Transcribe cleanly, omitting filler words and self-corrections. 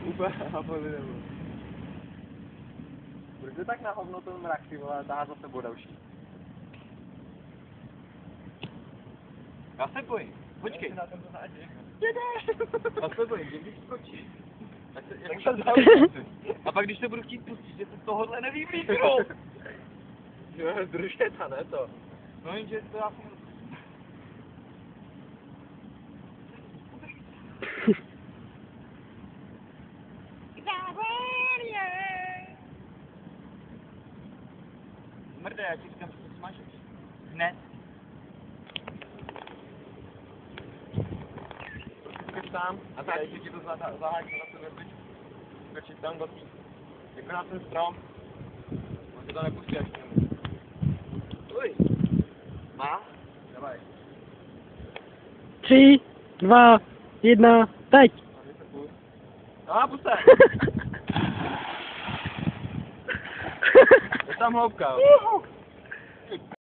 Úplně hápavý nebyl. Proč je tak na hovno ten mrak, ty vole, táhá za sebou další? Já se bojím, počkej. Na tom já se bojím, že když skočí, tak se a pak když se budu chtít pustit, že se tohohle nevybíknou. Jo, družeta, ne to. No jenže to já jsem... Mrde, já ti říkám, že to smažeš. Hned. Skoč tam a tady ti to zaháčí na sebe zbyčku. Skočit tam do tý. Jako na ten strom. On se to nepustí až k němu. Uj. Má? Давай. 3, 2, 1, teď! No, pust se! Je tam hloubka.